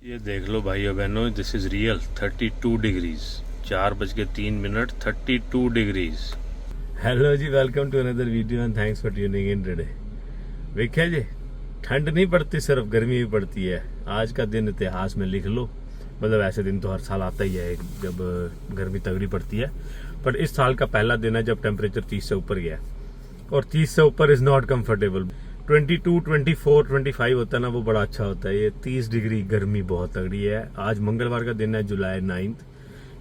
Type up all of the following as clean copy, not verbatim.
ये देख लो भाइयों बहनों, this is real 32 degrees, 4:03 32 degrees. Hello ji, welcome to another video and thanks for tuning in today. देखिए जी, ठंड नहीं पड़ती, सिर्फ गर्मी भी पड़ती है। आज का दिन इतिहास में लिख लो। मतलब ऐसे दिन तो हर साल आता ही है जब गर्मी तगड़ी पड़ती है, पर इस साल का पहला दिन है जब टेम्परेचर 30 से ऊपर गया। और 30 से ऊपर इज नॉट कंफर्टेबल। 22, 24, 25 होता है ना, वो बड़ा अच्छा होता है। ये 30 डिग्री गर्मी बहुत तगड़ी है। आज मंगलवार का दिन है, जुलाई 9।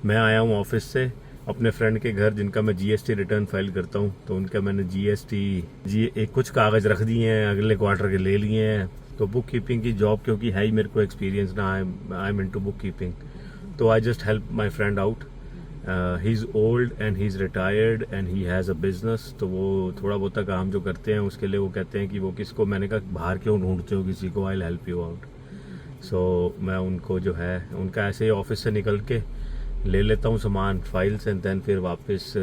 मैं आया हूँ ऑफिस से अपने फ्रेंड के घर, जिनका मैं जीएसटी रिटर्न फाइल करता हूँ। तो उनका मैंने एक कुछ कागज रख दिए हैं, अगले क्वार्टर के ले लिए हैं। तो बुक कीपिंग की जॉब क्योंकि है ही मेरे को एक्सपीरियंस ना, I am into book keeping. तो I just help my friend out. He is old and he is retired and he has a business. तो वो थोड़ा बहुत काम जो करते हैं उसके लिए वो कहते हैं कि वो किसको, मैंने कहा बाहर क्यों ढूंढते हो किसी को, आई हेल्प यू आउट। सो मैं उनको जो है उनका ऐसे ही ऑफिस से निकल के ले लेता हूँ सामान, फाइल्स, एंड देन फिर वापस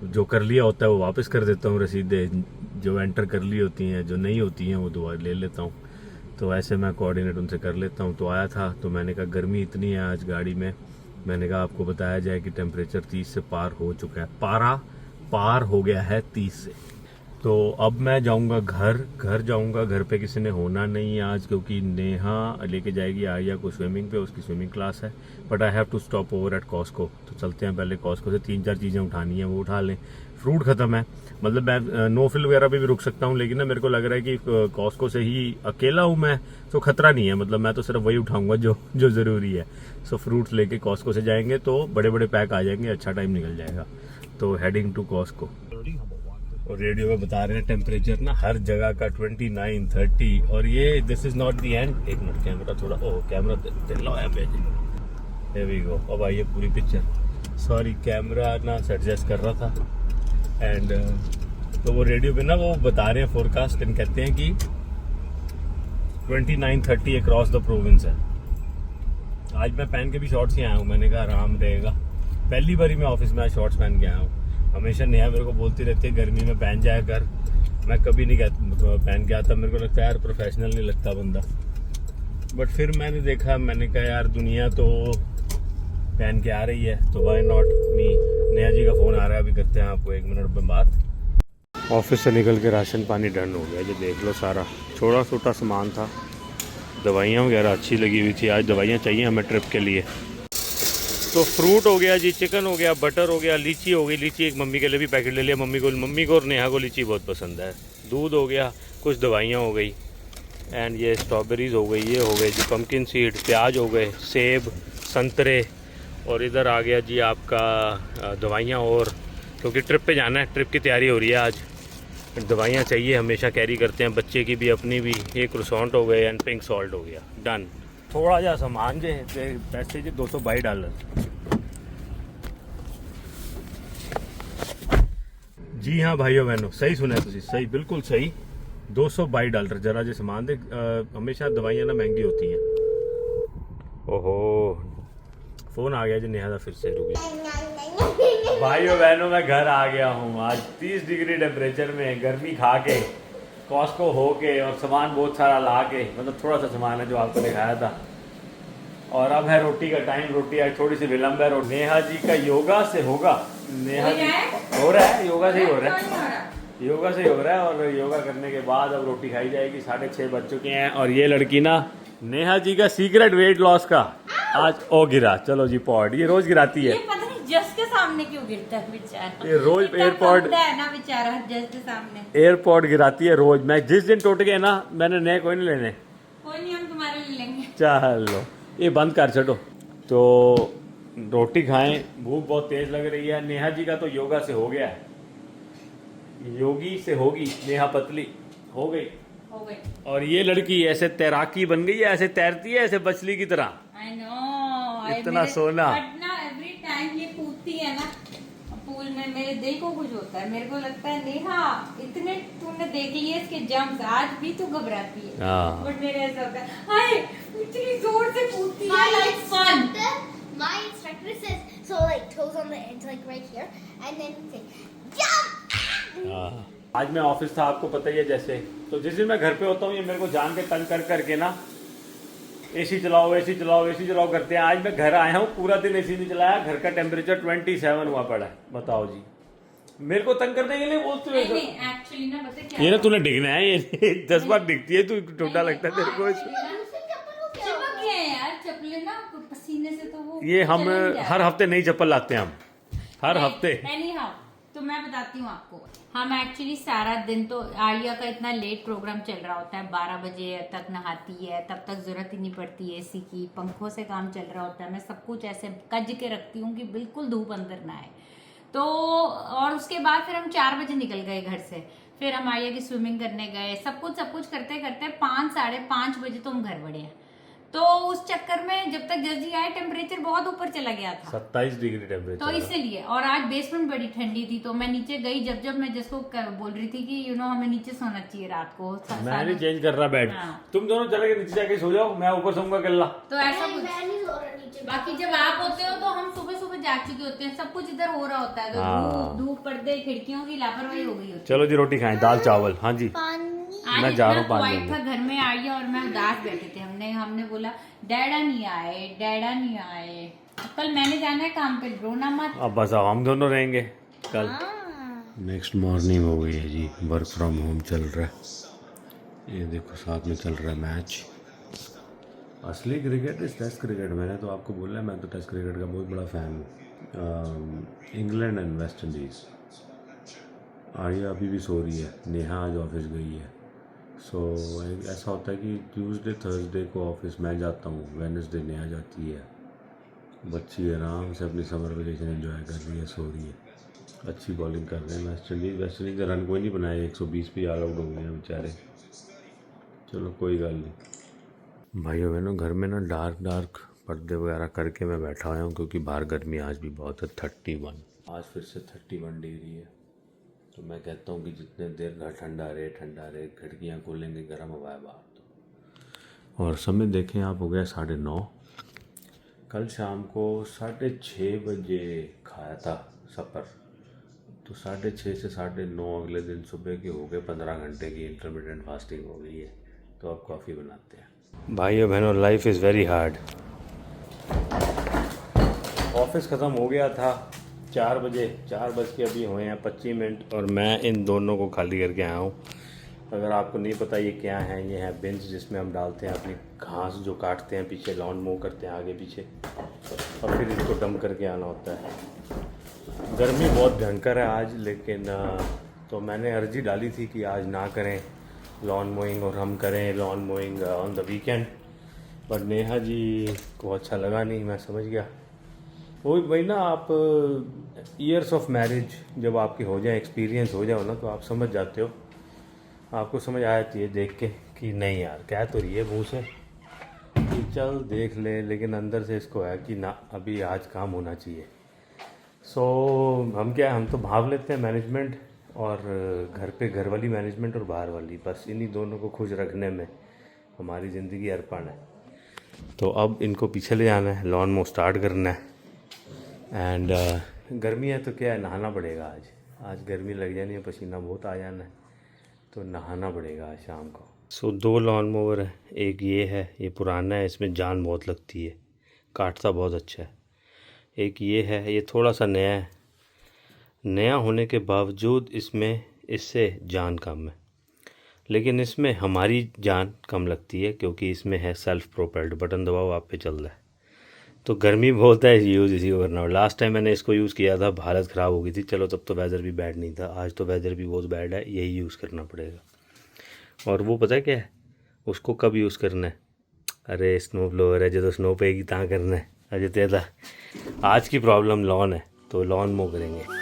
जो कर लिया होता है वो वापस कर देता हूँ, रसीदें जो एंटर कर ली होती हैं, जो नहीं होती हैं वो दोबारा ले लेता हूँ। तो ऐसे मैं कोऑर्डिनेट उनसे कर लेता हूँ। तो आया था तो मैंने कहा गर्मी इतनी है आज गाड़ी में, मैंने कहा आपको बताया जाए कि टेम्परेचर 30 से पार हो चुका है, पार हो गया है 30 से। तो अब मैं जाऊंगा घर जाऊंगा। घर पे किसी ने होना नहीं आज, क्योंकि नेहा लेके जाएगी आर्या को स्विमिंग पे, उसकी स्विमिंग क्लास है। But I have to stop over at Costco. तो चलते हैं पहले कॉस्को से, 3-4 चीज़ें उठानी है वो उठा लें। फ्रूट ख़त्म है, मतलब मैं नो फिल वगैरह पे भी रुक सकता हूँ, लेकिन ना मेरे को लग रहा है कि कॉस्को से ही अकेला हूँ मैं, तो खतरा नहीं है। मतलब मैं तो सिर्फ वही उठाऊंगा जो ज़रूरी है। सो फ्रूट्स लेके कॉस्को से जाएंगे तो बड़े बड़े पैक आ जाएंगे, अच्छा टाइम निकल जाएगा। तो हेडिंग टू कॉस्को। और रेडियो में बता रहे हैं टेम्परेचर ना हर जगह का 29, 30। और ये this is not the end. एक मिनट, कैमरा थोड़ा, कैमरा ढिल्ला है पे। Here we go। अब आइए पूरी पिक्चर। सॉरी, कैमरा ना एडजस्ट कर रहा था। एंड तो वो रेडियो पे ना वो बता रहे हैं फोरकास्ट, एंड कहते हैं कि 29, 30 अक्रॉस द प्रोविंस है। आज मैं पहन के भी शॉर्ट्स ही आया हूँ, मैंने कहा आराम रहेगा। पहली बार ही मैं ऑफिस में शॉर्ट्स पहन के आया हूँ। हमेशा नेहा मेरे को बोलती रहती है गर्मी में पहन जाया कर, मैं कभी नहीं पहन के आता। मेरे को लगता है यार प्रोफेशनल नहीं लगता बंदा। बट फिर मैंने देखा, मैंने कहा यार दुनिया तो पहन के आ रही है, तो why not me. Neha ji का फ़ोन आ रहा है, अभी करते हैं आपको 1 मिनट में बात। ऑफिस से निकल के राशन पानी डन हो गया जी, देख लो सारा छोटा छोटा सामान था। दवाइयाँ वगैरह अच्छी लगी हुई थी, आज दवाइयाँ चाहिए हमें ट्रिप के लिए। तो फ्रूट हो गया जी, चिकन हो गया, बटर हो गया, लीची हो गई। लीची एक मम्मी के लिए भी पैकेट ले लिया, मम्मी को और नेहा को लीची बहुत पसंद है। दूध हो गया, कुछ दवाइयाँ हो गई, एंड ये स्ट्रॉबेरीज हो गई, ये हो गई जी पम्पकिन सीड, प्याज हो गए, सेब, संतरे। और इधर आ गया जी आपका दवाइयाँ। और क्योंकि ट्रिप पे जाना है, ट्रिप की तैयारी हो रही है आज, दवाइयाँ चाहिए, हमेशा कैरी करते हैं, बच्चे की भी अपनी भी। एक क्रोसॉन्ट हो गए एंड पिंक सॉल्ट हो गया, डन। थोड़ा जा सामान जे पैसे जी $222 जी हाँ भाइयों बहनों, सही सुना है तुझे, सही, बिल्कुल सही। $222 जरा जो सामान दे। हमेशा दवाइयाँ ना महंगी होती हैं। ओहो, फोन आ गया जी नेहा का फिर से, रुक गया। भाइयों बहनों मैं घर आ गया हूँ। आज 30 डिग्री टेम्परेचर में गर्मी खा के, कॉस्को हो के, और सामान बहुत सारा ला के, मतलब थोड़ा सा सामान है जो आपको दिखाया था। और अब है रोटी का टाइम। रोटी आज थोड़ी सी विलम्ब है। और नेहा जी का योगा से होगा, नेहा जी हो रहा है, योगा से ही हो रहा है, योगा से ही हो रहा है। और योगा करने के बाद अब रोटी खाई जाएगी। 6:30 बज चुके हैं। और ये लड़की ना, नेहा जी का सीक्रेट वेट लॉस का आज गिरा। चलो जी पॉड, ये रोज गिराती है। जस्ट के सामने क्यों गिरता है बेचारा, ये रोज एयरपोर्ट है ना बेचारा, जस्ट के सामने एयरपोर्ट गिराती है रोज। मैं जिस दिन टूट गए ना, मैंने नए कोई नहीं लेने। कोई नहीं, हम तुम्हारे ले लेंगे। चलो ये बंद कर छो। तो रोटी खाएं, भूख बहुत तेज लग रही है। नेहा जी का तो योगा से हो गया है, योगी से होगी। नेहा पतली हो गई। और ये लड़की ऐसे तैराकी बन गई है, ऐसे तैरती है ऐसे बछली की तरह। आई नो, इतना सोना। एवरी टाइम ये कूदती है ना पूल में, मेरे दिल को कुछ होता है। मेरे को लगता है नेहा, इतने तूने देख लिए इसके जंप्स, आज भी तू घबराती है। बट मेरे ऐसा होता है, हाय इतनी जोर से कूदती है, like fun. My instructor says, so like toes on the ends, like right here, and then say, jump! आज मैं ऑफिस था, आपको पता ही है जैसे। तो जिस दिन मैं घर पे होता हूँ, ये मेरे को जान के तंग कर करके ना एसी चलाओ एसी चलाओ एसी चलाओ करते हैं। आज मैं घर आया हूँ, पूरा दिन एसी नहीं चलाया, घर का टेम्परेचर 27 हुआ पड़ा है। बताओ जी, मेरे को तंग करने के लिए बोलते हो? एक्चुअली ना पता क्या ये ना तूने डिगना है, ये 10 बार दिखती है, तू टोटा लगता है तेरे को इसमें। चिपक गया है यार चप्पलें ना पसीने से, तो वो ये हम चला नहीं जा हर हफ्ते नई चप्पल लाते हैं, हम हर हफ्ते। Anyhow, तो मैं बताती हूँ आपको, हम एक्चुअली सारा दिन तो आलिया का इतना लेट प्रोग्राम चल रहा होता है, 12 बजे तक नहाती है, तब तक जरूरत ही नहीं पड़ती है एसी की, पंखों से काम चल रहा होता है, मैं सब कुछ ऐसे कज के रखती हूँ कि बिल्कुल धूप अंदर ना आए। तो और उसके बाद फिर हम 4 बजे निकल गए घर से, फिर हम आलिया की स्विमिंग करने गए, सब कुछ करते करते 5 साढ़े 5 बजे तो हम घर बढ़े हैं। तो उस चक्कर में जब तक जल्दी आए टेम्परेचर बहुत ऊपर चला गया था, 27 डिग्री टेम्परेचर। तो इसलिए, और आज बेसमेंट बड़ी ठंडी थी, तो मैं नीचे गई, जब मैं जिसको बोल रही थी कि हमें नीचे सोना चाहिए रात को। मैं नहीं चेंज कर रहा बेड, हाँ। तुम दोनों चले के नीचे जाके सो जाओ, मैं ऊपर सोऊंगा कल्ला। तो ऐसा कुछ, बाकी जब आप होते हो तो हम सुबह सुबह जाग चुके होते हैं, सब कुछ इधर हो रहा होता है, तो धूप पर्दे खिड़कियों की लापरवाही हो गई होती है। चलो जी रोटी खाएं, दाल चावल। हाँ जी, आज मैं जा रहा हूँ इतना 5 क्वाइट बजे। था घर में, आई और मैं उदास बैठे थे, हमने बोला डैडा नहीं आए, कल मैंने जाना है काम पे, रोना मत। अब बस अब हम दोनों रहेंगे कल। नेक्स्ट मॉर्निंग हो गई है जी, वर्क फ्रॉम होम चल रहा है, ये देखो साथ में चल रहा है मैच। असली क्रिकेट इस टेस्ट क्रिकेट, मैंने तो आपको बोला है, मैं तो टेस्ट क्रिकेट का बहुत बड़ा फ़ैन हूँ। England and West Indies. Arya अभी भी सो रही है, नेहा आज ऑफिस गई है। सो ऐसा होता है कि ट्यूसडे थर्सडे को ऑफिस मैं जाता हूँ, वेडनेसडे नेहा जाती है। बच्ची आराम से अपनी समर वेकेशन एंजॉय कर रही है, सो रही है। अच्छी बॉलिंग कर रहे हैं वेस्ट इंडीज़ का रन कोई नहीं बनाया, 120 पे ऑल आउट हो गए हैं बेचारे। चलो कोई गल नहीं। भाइयों बहनों, घर में ना डार्क पर्दे वगैरह करके मैं बैठा हुआ हूँ, क्योंकि बाहर गर्मी आज भी बहुत है, 31। आज फिर से 31 डिग्री है। तो मैं कहता हूँ कि जितने देर घर ठंडा रहे, खिड़कियाँ खोलेंगे, गर्म हवा है बाहर तो। और समय देखें आप, हो गया 9:30। कल शाम को 6:30 बजे खाया था सफ़र, तो 6:30 से 9:30 अगले दिन सुबह के हो गए 15 घंटे की इंटरमिटेंट फास्टिंग हो गई है। तो अब कॉफ़ी बनाते हैं। भाइयों बहनों, life is very hard. Office ख़त्म हो गया था 4 बजे, 4 बज के अभी हुए हैं 25 मिनट, और मैं इन दोनों को खाली करके आया हूँ। अगर आपको नहीं पता ये क्या है, ये है बिन्स, जिसमें हम डालते हैं अपनी घास जो काटते हैं, पीछे लॉन मूव करते हैं आगे पीछे, और फिर इसको डंप करके आना होता है। गर्मी बहुत भयंकर है आज, लेकिन तो मैंने अर्जी डाली थी कि आज ना करें लॉन मोइंग और हम करें lawn mowing on the weekend, but Neha ji को अच्छा लगा नहीं, मैं समझ गया। वो वही ना, आप ईयर्स ऑफ मैरिज जब आपके हो जाए, एक्सपीरियंस हो जाओ ना, तो आप समझ जाते हो, आपको समझ आ जाती है देख के कि नहीं यार, कह तो रही है मुँह से कि चल देख ले, लेकिन अंदर से इसको है कि ना अभी आज काम होना चाहिए। सो हम तो भाव लेते हैं मैनेजमेंट, और घर पे घर वाली मैनेजमेंट और बाहर वाली, बस इन्हीं दोनों को खुश रखने में हमारी ज़िंदगी अर्पण है। तो अब इनको पीछे ले जाना है, लॉन मो स्टार्ट करना है। एंड गर्मी है तो क्या है, नहाना पड़ेगा आज गर्मी लग जानी है, पसीना बहुत आ जाना है, तो नहाना पड़ेगा आज शाम को। सो 2 लॉन मोवर है, एक ये है, ये पुराना है, इसमें जान बहुत लगती है, काटता बहुत अच्छा है। एक ये है, ये थोड़ा सा नया है, नया होने के बावजूद इससे जान कम है, लेकिन इसमें हमारी जान कम लगती है, क्योंकि इसमें है सेल्फ प्रोपेल्ड, बटन दबाओ आप पे चल रहा है। तो गर्मी बहुत है, यूज़ इसी को करना है। लास्ट टाइम मैंने इसको यूज़ किया था, हालत ख़राब हो गई थी, चलो तब तो वेदर भी बैड नहीं था, आज तो वेदर भी बहुत बैड है, यही यूज़ करना पड़ेगा। और वो पता है क्या है, उसको कब यूज़ करना है, अरे स्नो ब्लोअर है जो, तो स्नो पेगी ता करना है, अजय तेरा आज की प्रॉब्लम लॉन है, तो लॉन मो करेंगे।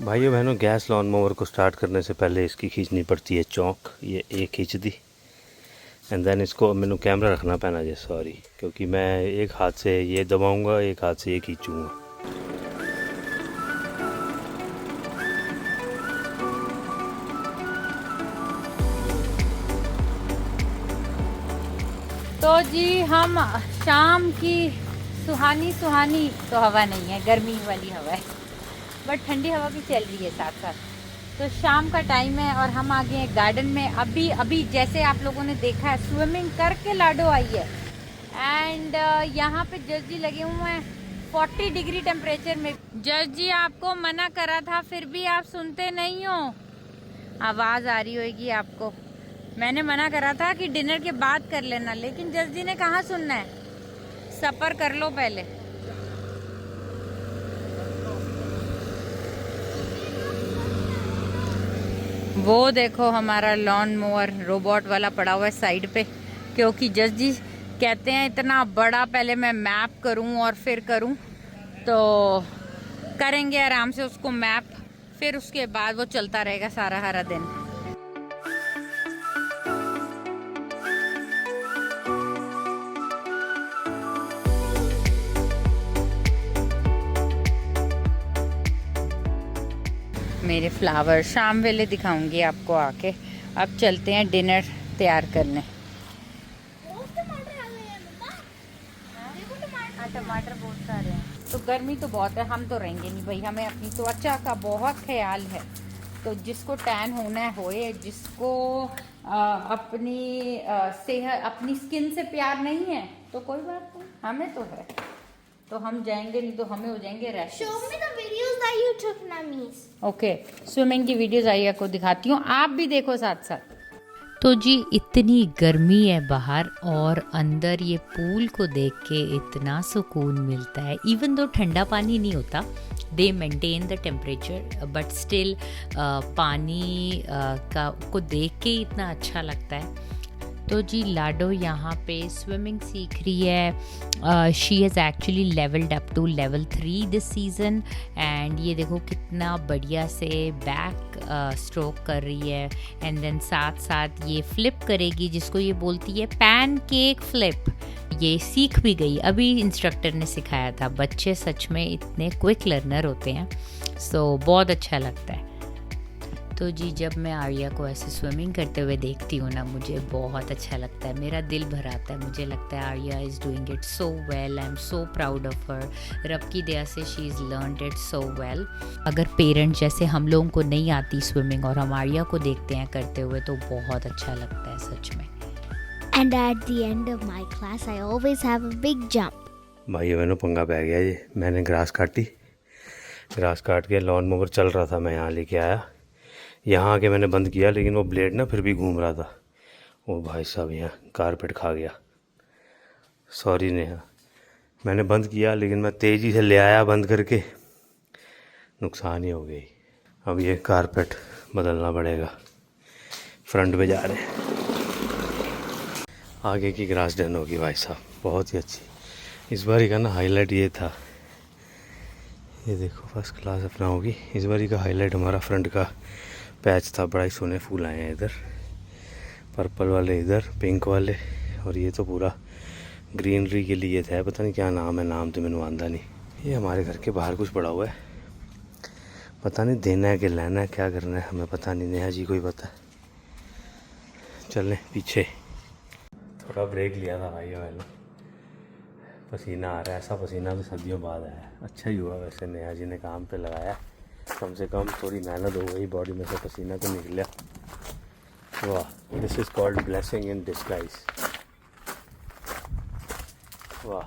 भाइयों बहनों, गैस लॉन मोवर को स्टार्ट करने से पहले इसकी खींचनी पड़ती है चौक, ये एक खींच दी, एंड देन इसको मैंने कैमरा रखना पैना जी, सॉरी, क्योंकि मैं एक हाथ से ये दबाऊंगा, एक हाथ से ये खींचूंगा। तो जी हम शाम की सुहानी तो हवा नहीं है, गर्मी वाली हवा है, बट ठंडी हवा भी चल रही है साथ साथ। तो शाम का टाइम है और हम आ गए हैं गार्डन में। अभी जैसे आप लोगों ने देखा है स्विमिंग करके लाडो आई है। एंड यहाँ पे जज जी लगे हुए हैं 40 डिग्री टेम्परेचर में। जज जी आपको मना करा था फिर भी आप सुनते नहीं हो। आवाज़ आ रही होगी आपको। मैंने मना करा था कि डिनर के बाद कर लेना, लेकिन जज जी ने कहाँ सुनना है। सफ़र कर लो पहले। वो देखो हमारा लॉन मोवर रोबोट वाला पड़ा हुआ है साइड पे, क्योंकि जज जी कहते हैं इतना बड़ा पहले मैं मैप करूं और फिर करूं, तो करेंगे आराम से उसको मैप, फिर उसके बाद वो चलता रहेगा सारा दिन। मेरे फ्लावर शाम वेले दिखाऊंगी आपको आके। अब चलते हैं डिनर तैयार करने। टमाटर बहुत सारे हैं, तो गर्मी तो बहुत है, हम तो रहेंगे नहीं भाई। हमें अपनी त्वचा का बहुत ख्याल है, तो जिसको टैन होना है होए, जिसको अपनी सेहत अपनी स्किन से प्यार नहीं है तो कोई बात नहीं, हमें तो है, तो हम जाएंगे, नहीं तो हमें हो जाएंगे rashes. Show me the videos that you took, Namis. Okay, swimming की वीडियोस आइया को दिखाती हूँ, आप भी देखो साथ साथ। तो जी इतनी गर्मी है बाहर, और अंदर ये पूल को देख के इतना सुकून मिलता है। इवन दो ठंडा पानी नहीं होता, दे maintain the temperature, but still पानी को देख के इतना अच्छा लगता है। तो जी लाडो यहाँ पे स्विमिंग सीख रही है। She has actually levelled up to level 3 this season, and ये देखो कितना बढ़िया से बैक स्ट्रोक कर रही है, एंड देन साथ साथ ये फ्लिप करेगी, जिसको ये बोलती है पैनकेक फ्लिप। ये सीख भी गई, अभी इंस्ट्रक्टर ने सिखाया था। बच्चे सच में इतने क्विक लर्नर होते हैं, सो बहुत अच्छा लगता है। तो जी जब मैं आर्या को ऐसे स्विमिंग करते हुए देखती हूँ ना, मुझे बहुत अच्छा लगता है, मेरा दिल भर आता है। मुझे लगता है Arya is doing it so well, I am so proud of her. रब की दया से she is learned it so well. अगर पेरेंट्स जैसे हम लोगों को नहीं आती स्विमिंग और हम आर्या को देखते हैं करते हुए, तो बहुत अच्छा लगता है सच में। And at the end of my class, I always have a big jump. भाई मैंने पंगा पै गया ये। मैंने ग्रास काटी, ग्रास काट के लॉन मोवर चल रहा था, मैं यहाँ लेके आया, यहाँ आके मैंने बंद किया, लेकिन वो ब्लेड ना फिर भी घूम रहा था। वो भाई साहब यहाँ कारपेट खा गया। सॉरी नेहा, मैंने बंद किया लेकिन मैं तेज़ी से ले आया बंद करके, नुकसान ही हो गई। अब ये कारपेट बदलना पड़ेगा। फ्रंट पे जा रहे हैं, आगे की ग्रास डन होगी भाई साहब, बहुत ही अच्छी। इस बारी का ना हाईलाइट ये था, ये देखो फर्स्ट क्लास अपना होगी। इस बारी का हाईलाइट हमारा फ्रंट का पैच था, बड़ा ही सोने फूल आए हैं इधर, पर्पल वाले इधर, पिंक वाले, और ये तो पूरा ग्रीनरी के लिए था। पता नहीं क्या नाम है, नाम तो मैंने आंदा नहीं। ये हमारे घर के बाहर कुछ पड़ा हुआ है, पता नहीं देना है कि लेना है, क्या करना है हमें पता नहीं। नेहा जी को ही पता है। चलें पीछे। थोड़ा ब्रेक लिया था भाई मैंने, पसीना आ रहा है। ऐसा पसीना तो सर्दियों बाद आया। अच्छा ही हुआ वैसे नेहा जी ने काम पे लगाया, कम से कम थोड़ी मेहनत हो गई, बॉडी में से पसीना तो निकला। वाह, this is called blessing in disguise. वाह,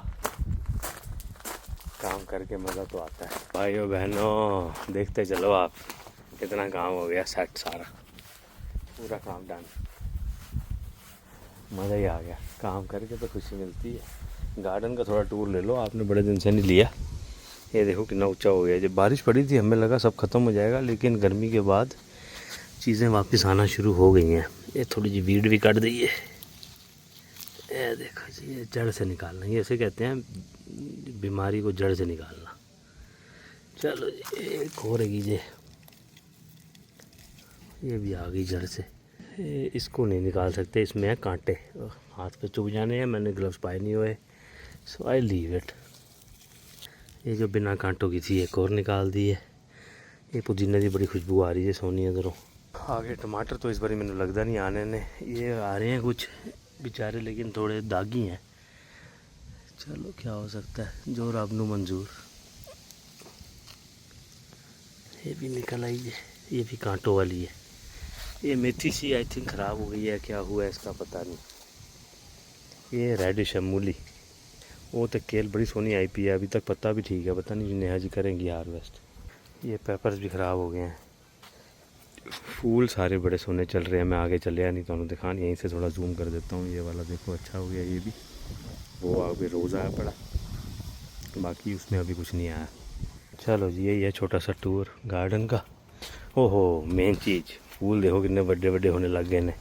काम करके मज़ा तो आता है। भाइयों बहनों देखते चलो आप, कितना काम हो गया सेट, सारा पूरा काम डन। मज़ा ही आ गया, काम करके तो खुशी मिलती है। गार्डन का थोड़ा टूर ले लो, आपने बड़े दिन से नहीं लिया। ये देखो कितना ऊंचा हो गया। जब बारिश पड़ी थी हमें लगा सब ख़त्म हो जाएगा, लेकिन गर्मी के बाद चीज़ें वापस आना शुरू हो गई हैं। ये थोड़ी सी वीड भी काट दी है, ये देखो जी, ये जड़ से निकालना, ये ऐसे कहते हैं बीमारी को जड़ से निकालना। चलो जी एक हो रही जी, ये भी आ गई जड़ से। इसको नहीं निकाल सकते, इसमें है कांटे, हाथ पे चुभ जाने हैं। मैंने ग्लव्स पाए नहीं हुए, सो आई लीव इट। ये जो बिना कांटों की थी एक और निकाल दी है। ये पुदीने की बड़ी खुशबू आ रही है सोनी इधरों। आगे टमाटर तो इस बारी मैंने लगता नहीं आने ने, ये आ रहे हैं कुछ बेचारे, लेकिन थोड़े दागी हैं। चलो क्या हो सकता है, जो रब नू मंजूर। ये भी निकल आई है, ये भी कांटों वाली है। ये मेथी सी आई थिंक ख़राब हो गई है, क्या हुआ है इसका पता नहीं। ये रेडिश है मूली, वो तो केल बड़ी सोनी आई पी है, अभी तक पत्ता भी ठीक है, पता नहीं नेहा जी करेंगी हारवेस्ट। ये पेपर्स भी ख़राब हो गए हैं। फूल सारे बड़े सोने चल रहे हैं, मैं आगे चले नहीं तो दिखान, यहीं से थोड़ा जूम कर देता हूँ। ये वाला देखो अच्छा हो गया, ये भी, वो आगे रोज़ आया पड़ा, बाकी उसमें अभी कुछ नहीं आया। चलो जी, यही है छोटा सा टूर गार्डन का। ओहो मेन चीज़, फूल देखो कितने बड़े बड़े होने लग गए ने।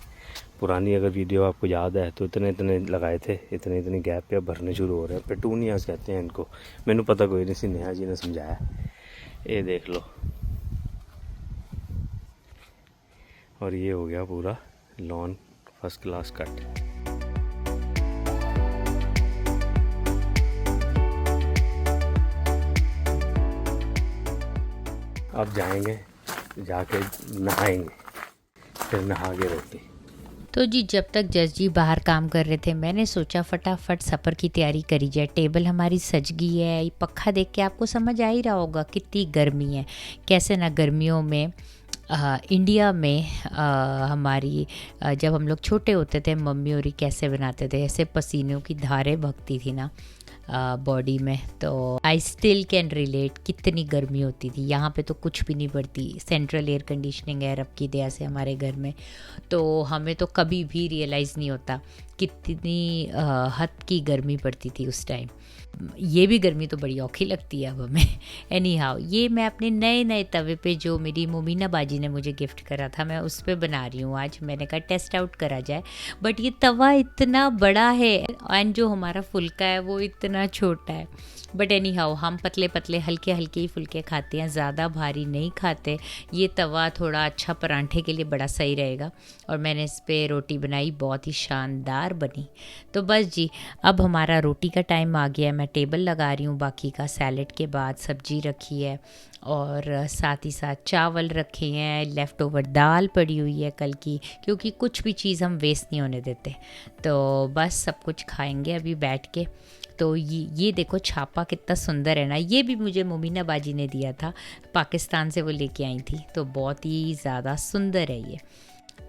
पुरानी अगर वीडियो आपको याद है तो इतने इतने लगाए थे, इतने इतने गैप पे भरने शुरू हो रहे हैं। पेटूनियास कहते हैं इनको, मैंने पता कोई नहीं सी, नेहा जी ने समझाया। ये देख लो, और ये हो गया पूरा लॉन फर्स्ट क्लास कट। अब जाएंगे, जाके नहाएंगे, फिर नहा के रोटी। तो जी जब तक जज जी बाहर काम कर रहे थे, मैंने सोचा फटाफट सफ़र की तैयारी करी जाए। टेबल हमारी सज गई है, पक्खा देख के आपको समझ आ ही रहा होगा कितनी गर्मी है। कैसे ना गर्मियों में इंडिया में हमारी जब हम लोग छोटे होते थे, मम्मी और कैसे बनाते थे, ऐसे पसीनों की धारें बहती थी ना बॉडी में। तो आई स्टिल कैन रिलेट, कितनी गर्मी होती थी। यहाँ पे तो कुछ भी नहीं पड़ती, सेंट्रल एयर कंडीशनिंग है रब की दया से हमारे घर में, तो हमें तो कभी भी रियलाइज़ नहीं होता कितनी हद की गर्मी पड़ती थी उस टाइम। ये भी गर्मी तो बड़ी औखी लगती है अब हमें। एनी हाउ, ये मैं अपने नए नए तवे पे जो मेरी मोमिना बाजी ने मुझे गिफ्ट करा था, मैं उस पर बना रही हूँ आज। मैंने कहा टेस्ट आउट करा जाए, बट ये तवा इतना बड़ा है एंड जो हमारा फुल्का है वो इतना छोटा है। बट एनी हाउ, हम पतले पतले हल्के हल्के ही फुल्के खाते हैं, ज़्यादा भारी नहीं खाते। ये तवा थोड़ा अच्छा परांठे के लिए बड़ा सही रहेगा। और मैंने इस पर रोटी बनाई, बहुत ही शानदार बनी। तो बस जी, अब हमारा रोटी का टाइम आ गया है। मैं टेबल लगा रही हूँ, बाकी का सैलेड के बाद सब्जी रखी है और साथ ही साथ चावल रखे हैं, लेफ़्ट ओवर दाल पड़ी हुई है कल की, क्योंकि कुछ भी चीज़ हम वेस्ट नहीं होने देते। तो बस सब कुछ खाएंगे अभी बैठ के। तो ये देखो छापा कितना सुंदर है ना, ये भी मुझे मोमिना बाजी ने दिया था, पाकिस्तान से वो लेके आई थी, तो बहुत ही ज़्यादा सुंदर है ये।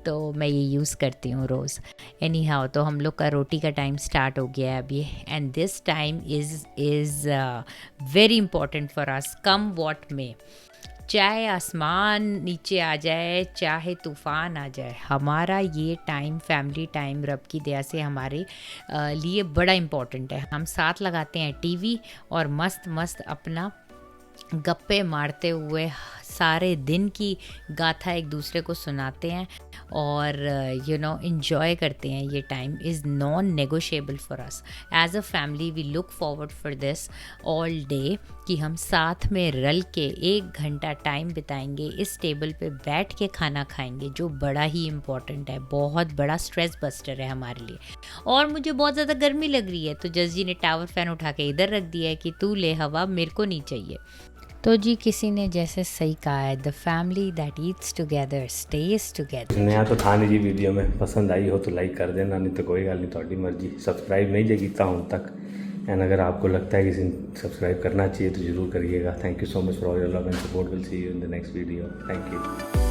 तो मैं ये यूज़ करती हूँ रोज़। एनी हाउ, तो हम लोग का रोटी का टाइम स्टार्ट हो गया है अभी, and this time is very important for us, come what में। चाहे आसमान नीचे आ जाए, चाहे तूफ़ान आ जाए, हमारा ये टाइम फैमिली टाइम रब की दया से हमारे लिए बड़ा इम्पॉर्टेंट है। हम साथ लगाते हैं टीवी और मस्त मस्त अपना गप्पे मारते हुए सारे दिन की गाथा एक दूसरे को सुनाते हैं और एंजॉय करते हैं। ये time is non negotiable for us as a family. We look forward for this all day कि हम साथ में रल के 1 घंटा टाइम बिताएंगे, इस टेबल पे बैठ के खाना खाएंगे, जो बड़ा ही इम्पॉर्टेंट है, बहुत बड़ा स्ट्रेस बस्टर है हमारे लिए। और मुझे बहुत ज़्यादा गर्मी लग रही है, तो जस जी ने टावर फैन उठा के इधर रख दिया है कि तू ले हवा, मेरे को नहीं चाहिए। तो जी किसी ने जैसे सही कहा है, the family that eats together stage together. नया तो था नहीं जी, वीडियो में पसंद आई हो तो लाइक कर देना, नहीं तो कोई गल नहीं, थोड़ी मर्जी। सब्सक्राइब नहीं जे कीता हूँ तक, एंड अगर आपको लगता है किसी ने सब्सक्राइब करना चाहिए तो ज़रूर करिएगा। Thank you so much for all your love and support. Will see you in the next video. Thank you.